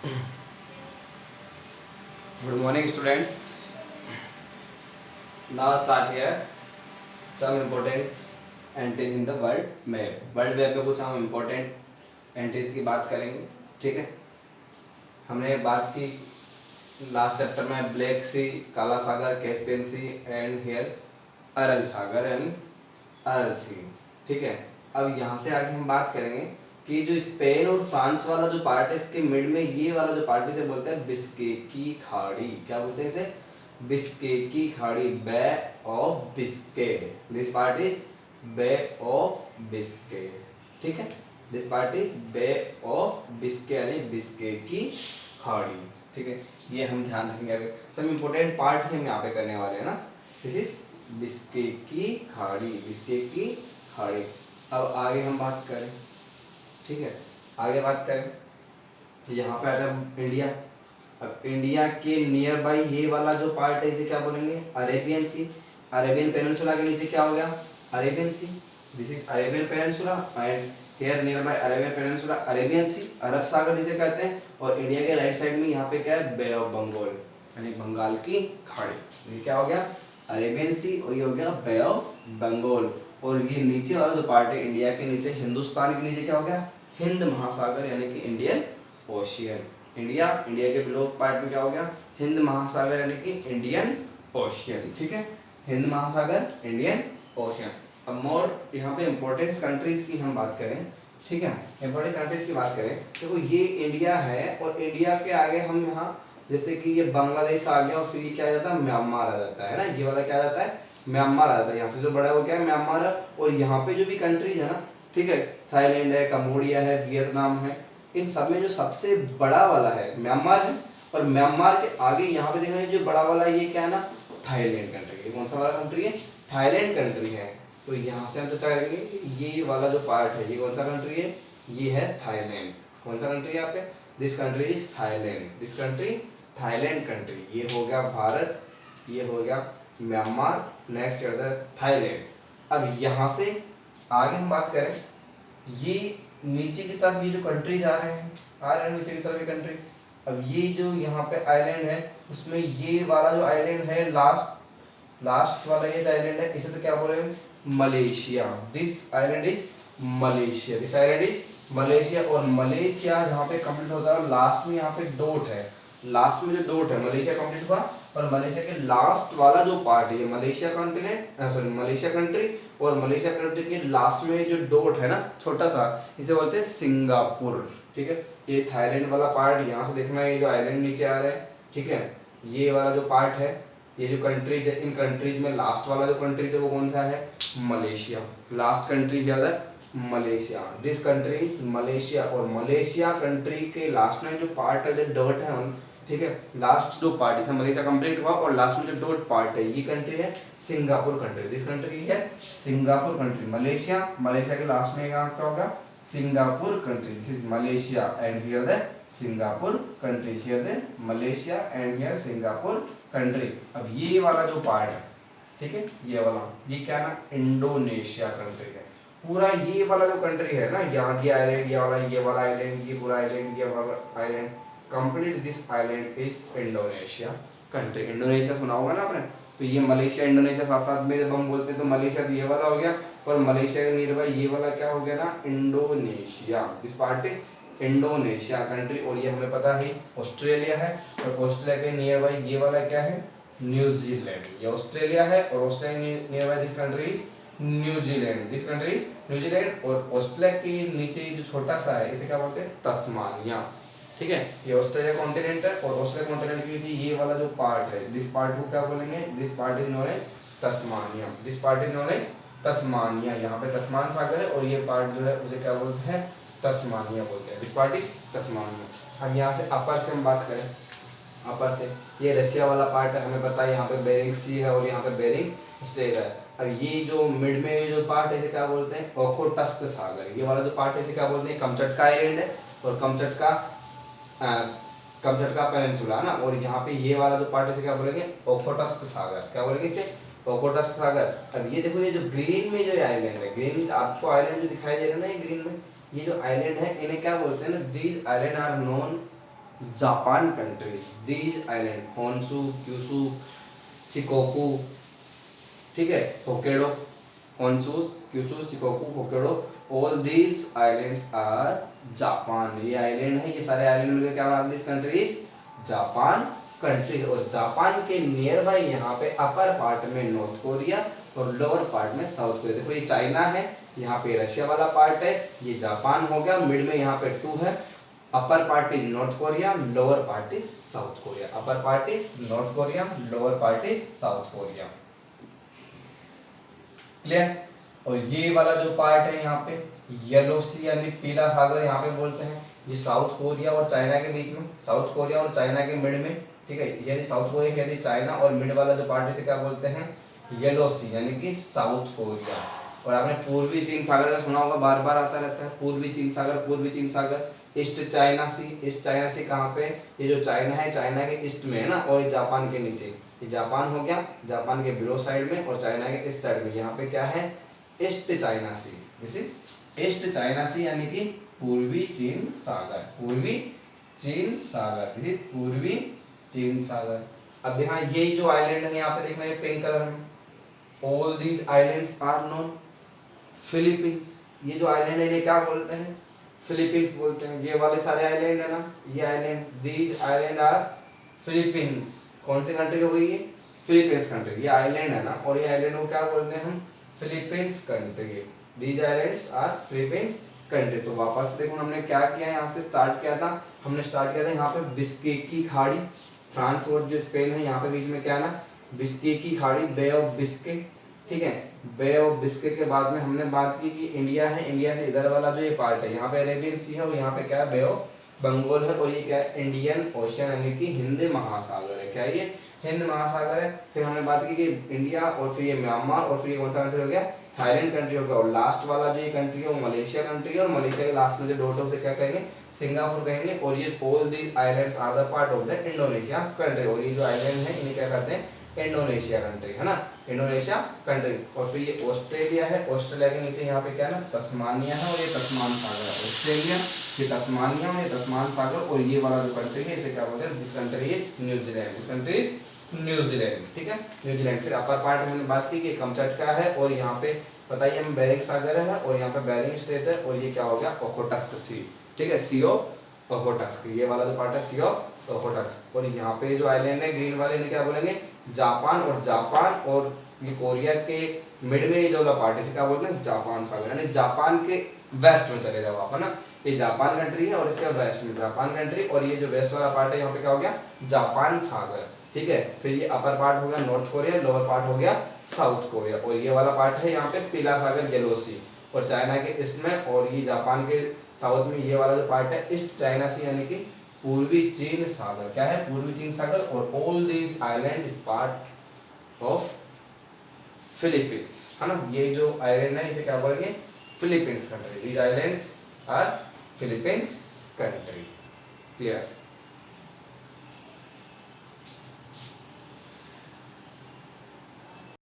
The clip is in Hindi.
Good morning, students. Now start here some important entries in the world map. World map में कुछ हम important entries की बात करेंगे, ठीक है। हमने बात की लास्ट चैप्टर में ब्लैक सी, काला सागर, Caspian Sea and here Aral सागर एंड अरल सी, ठीक है। अब यहाँ से आगे हम बात करेंगे कि जो स्पेन और फ्रांस वाला जो पार्ट है, इसके मिड में ये वाला जो पार्ट इसे बोलते हैं बिस्के की खाड़ी। क्या बोलते हैं इसे? बिस्के की खाड़ी, Bay of Biscay. This part is Bay of Biscay, ठीक है। This part is Bay of Biscay यानी बिस्के की खाड़ी, ठीक है। ये हम ध्यान रखेंगे। अगर सब इंपॉर्टेंट पार्ट ही हम यहाँ पे करने वाले हैं ना। दिस इज बिस्के की खाड़ी, बिस्के की खाड़ी। अब आगे हम बात करें, ठीक है। आगे बात करें तो यहाँ पे आता है इंडिया। अब इंडिया के नियर बाई ये वाला जो पार्ट है इसे क्या बोलेंगे? अरेबियन सी। अरेबियन पेनिनसुला के नीचे क्या हो गया? Arabian Sea. This is Arabian Peninsula and here nearby Arabian Peninsula, Arabian Sea, अरब सागर जिसे कहते हैं। और इंडिया के राइट साइड में यहाँ पे क्या है? बे ऑफ बंगाल यानी बंगाल की खाड़ी। ये क्या हो गया? अरेबियन सी और ये हो गया बे ऑफ बंगाल। और ये नीचे वाला जो पार्ट है इंडिया के नीचे, हिंदुस्तान के नीचे क्या हो गया? हिंद महासागर यानी कि इंडियन ओशियन। इंडिया के बिलो पार्ट में क्या हो गया? हिंद महासागर यानी कि इंडियन ओशियन, ठीक है। हिंद महासागर, इंडियन ओशियन। अब मोर यहाँ पे इंपॉर्टेंट कंट्रीज की हम बात करें, ठीक है। इंपॉर्टेंट कंट्रीज की बात करें देखो, ये इंडिया है और इंडिया के आगे हम यहाँ जैसे कि ये बांग्लादेश आ गया और फिर ये क्या आ जाता है? म्यांमार आ जाता है ना। ये वाला क्या आ जाता है? म्यांमार आ जाता है। यहाँ से जो बड़ा हो गया है म्यांमार। और यहाँ पे जो भी कंट्रीज है ना, ठीक है, थाईलैंड है, कंबोडिया है, वियतनाम है, इन सब में जो सबसे बड़ा वाला है म्यांमार है। और म्यांमार के आगे यहाँ पे देखना जो बड़ा वाला ये क्या है ना? Thailand country. ये कौन सा वाला कंट्री है? थाईलैंड कंट्री है। तो यहाँ से हम तो क्या करेंगे कि ये वाला जो पार्ट है ये कौन सा कंट्री है? ये है थाईलैंड। कौन सा कंट्री है यहाँ पे? This country is Thailand. This country Thailand country. ये हो गया भारत, ये हो गया म्यांमार, नेक्स्ट है थाईलैंड। अब यहाँ से आगे हम बात करें, ये नीचे की तरफ ये जो कंट्रीज आ रहे हैं नीचे की तरफ ये कंट्री। अब ये जो यहाँ पे आइलैंड है उसमें ये वाला जो आइलैंड है लास्ट वाला ये जो आइलैंड है इसे तो क्या बोल रहे हैं? Malaysia. This island is Malaysia. This island is Malaysia. और मलेशिया जहाँ पे कंप्लीट होता है लास्ट में यहाँ पे डॉट है, लास्ट में जो डॉट है मलेशिया कंप्लीट हुआ। और मलेशिया के लास्ट वाला जो पार्ट है ये Malaysia continent, sorry Malaysia country. और मलेशिया कंट्री के लास्ट में जो डॉट है ना छोटा सा, इसे बोलते हैं सिंगापुर, ठीक है। ये थाईलैंड वाला पार्ट यहाँ से देखना है, ये जो आइलैंड नीचे आ रहे हैं, ठीक है। ये वाला जो पार्ट है, ये जो कंट्रीज है, इन कंट्रीज में लास्ट वाला जो कंट्रीज है वो कौन सा है? मलेशिया। लास्ट कंट्री क्या है? Malaysia. This country is Malaysia. और मलेशिया कंट्री के लास्ट में जो पार्ट है जो डॉट है, ठीक है, लास्ट जो पार्ट इसमें मलेशिया कंप्लीट हुआ और लास्ट में जो डॉट पार्ट है ये कंट्री है सिंगापुर कंट्री। दिस कंट्री है सिंगापुर कंट्री। मलेशिया के लास्ट में क्या होगा? Singapore country. This is Malaysia and here the Singapore country. Here the Malaysia and here Singapore country. अब ये वाला जो पार्ट है, ठीक है, ये वाला ये क्या ना? इंडोनेशिया कंट्री है। पूरा ये वाला जो कंट्री है ना, यहाँ ये आइलैंड, ये वाला आइलैंड, ये पूरा आइलैंड, ये वाला island, complete this island is Indonesia country. Indonesia सुना होगा ना आपने। तो ये मलेशिया इंडोनेशिया साथ साथ में जब हम बोलते हैं तो मलेशिया तो ये वाला हो गया। और मलेशिया के नियर बाई ये वाला क्या हो गया ना? Indonesia. This part is Indonesia country. और ये हमें पता है ऑस्ट्रेलिया है। और ऑस्ट्रेलिया के नियर बाई ये वाला क्या है? न्यूजीलैंड। ये ऑस्ट्रेलिया है और Australia near by this country is New Zealand. This country is New Zealand. और ऑस्ट्रेलिया के नीचे जो छोटा सा है इसे क्या बोलते हैं? तस्मानिया, ठीक है। ये ऑस्ट्रेलिया कॉन्टिनेंट है। और ऑस्ट्रेलिया कॉन्टिनेंट की ये वाला जो पार्ट है, दिस पार्ट को क्या बोलेंगे? This part is known as Tasmania. This part is known as Tasmania. यहाँ पे तस्मान सागर है और ये पार्ट जो है उसे क्या बोलते हैं? तस्मानिया बोलते हैं। This part is Tasmania. हम यहाँ से अपर से हम बात करें, अपर से ये रशिया वाला पार्ट है, हमें पता है यहाँ पे बेरिंग सी है और यहाँ पे बेरिंग स्ट्रेट है। अब ये जो मिड में जो पार्ट है इसे क्या बोलते हैं? ओखोटस्क सागर। ये वाला जो पार्ट है इसे क्या बोलते हैं? कमचटका आइलैंड है और कमचटका पेनिनसुला ना। और यहाँ पे ये वाला जो पार्ट है इसे क्या बोलेंगे? ओखोटस्क सागर। क्या बोलेंगे इसे? ओखोटस्क सागर। अब ये देखो, ये जो ग्रीन में जो आइलैंड है, ग्रीन आपको आइलैंड जो दिखाई दे रहा है ना, ये ग्रीन में ये जो आइलैंड है इन्हें क्या बोलते हैं ना? These island are known Japan countries, these island, Honshu, Kyushu, Shikoku, ठीक है, Hokkaido, Honshu, Kyushu, Shikoku, Hokkaido, all these islands are Japan. ये आइलैंड है, ये सारे आइलैंड मिलकर क्या बना दिस कंट्रीज, जापान कंट्री। और जापान के नियर बाई यहाँ पे अपर पार्ट में नॉर्थ कोरिया और लोअर पार्ट में साउथ कोरिया। देखो ये चाइना है, यहाँ पे रशिया वाला पार्ट है, ये जापान हो गया, मिड में यहाँ पे 2 है, upper part is north Korea, lower part is south Korea, upper part is north Korea, lower part is south Korea, clear. और ये वाला जो पार्ट है यहाँ पे येलो सी यानी पीला सागर यहाँ पे बोलते हैं, ये साउथ कोरिया और चाइना के बीच में, साउथ कोरिया और चाइना के मिड में, ठीक है, यदि साउथ कोरिया यदि चाइना और मिड वाला जो पार्ट इसे क्या बोलते हैं, येलो सी यानी कि साउथ कोरिया। और आपने पूर्वी चीन सागर का सुना होगा, बार बार आता रहता है, पूर्वी चीन सागर, पूर्वी चीन सागर, ईस्ट चाइना सी, ईस्ट चाइना सी कहाँ पे, ये जो चाइना है, चाइना के ईस्ट में है ना, और ये जापान के नीचे, ये जापान हो गया, जापान के बिलो साइड में, और चाइना के इस साइड में, यहाँ पे क्या है, East China Sea, this is East China Sea यानी कि पूर्वी चीन सागर, पूर्वी चीन सागर, दिस इज पूर्वी चीन सागर। अब देखना ये जो आइलैंड है यहाँ पे देखना, ये पिंक कलर में, all these islands are known Philippines. ये जो आइलैंड है ये क्या बोलते हैं, फिलीपींस बोलते हैं। ये वाले सारे आइलैंड है ना, ये island, these island are Philippines. कौन सी कंट्री हो गई ये, फिलीपींस कंट्री। ये आइलैंड है ना, और ये आइलैंड को क्या बोलते हैं हम, Philippines country. These islands are Philippines country. तो वापस देखो हमने क्या किया, यहाँ से स्टार्ट किया था, हमने स्टार्ट किया था यहाँ पे बिस्के की खाड़ी, फ्रांस और जो स्पेन है यहाँ पे बीच में क्या है ना, बिस्के की खाड़ी, बे ऑफ बिस्के, ठीक है। बे ऑफ बिस्के के बाद में हमने बात की कि इंडिया है, इंडिया से इधर वाला जो ये पार्ट है यहाँ पे अरेबियन सी है, और यहाँ पे क्या है, बे ऑफ बंगाल है, और ये क्या है, इंडियन ओशन यानी कि हिंद महासागर है। क्या है ये, हिंद महासागर है। फिर हमने बात की कि इंडिया, और फिर ये म्यांमार, और फिर ये कौन सा कंट्री हो गया, थाईलैंड कंट्री हो गया, और लास्ट वाला जो ये कंट्री है वो मलेशिया कंट्री है, और मलेशिया के लास्ट में जो डॉट है उसे क्या कहेंगे, सिंगापुर कहेंगे। और ये all the islands are the part of the Indonesia country. और ये जो आइलैंड है इन्हें क्या करते हैं, इंडोनेशिया कंट्री, है ना, इंडोनेशिया कंट्री। और फिर ये ऑस्ट्रेलिया है, ऑस्ट्रेलिया के नीचे यहाँ पे क्या है ना, तस्मानिया है, और ये तस्मान सागर है। ऑस्ट्रेलिया, ये तस्मानिया और ये तस्मान सागर, और ये वाला जो कंट्री है इसे क्या बोलते हैं, this country is New Zealand, this country is New Zealand, ठीक है, न्यूजीलैंड। फिर अपर पार्ट में हमने बात की कि कमचटका है, और यहाँ पे बताइए हम बेरिंग सागर है, और यहाँ पे बेरिंग स्ट्रेट है, और ये क्या हो गया, ओखोटस्क सी, ठीक है, सी ऑफ ओखोटस्क, ये वाला जो पार्ट है सी ऑफ ओखोटस्क। और यहाँ पे जो आइलैंड है ग्रीन वाले ने क्या बोलेंगे, जापान, और जापान और ये कोरिया के मिड में ये जो वाला पार्ट है क्या बोलते हैं, जापान सागर, यानी जापान के वेस्ट में चले जाओ आप, है ना, ये जापान कंट्री है और इसके वेस्ट में जापान कंट्री, और ये जो वेस्ट वाला पार्ट है यहाँ पे क्या हो गया, जापान सागर, ठीक है। फिर ये अपर पार्ट हो गया नॉर्थ कोरिया, लोअर पार्ट हो गया साउथ कोरिया, और ये वाला पार्ट है यहाँ पे पीला सागर, येलो सी, और चाइना के ईस्ट में, और ये जापान के साउथ में ये वाला जो पार्ट है ईस्ट चाइना सी यानी कि पूर्वी चीन सागर। क्या है, पूर्वी चीन सागर। और all these island is part of Philippines, है ना, ये जो आइलैंड है इसे क्या बोलेंगे, Philippines country. These islands are Philippines country, clear.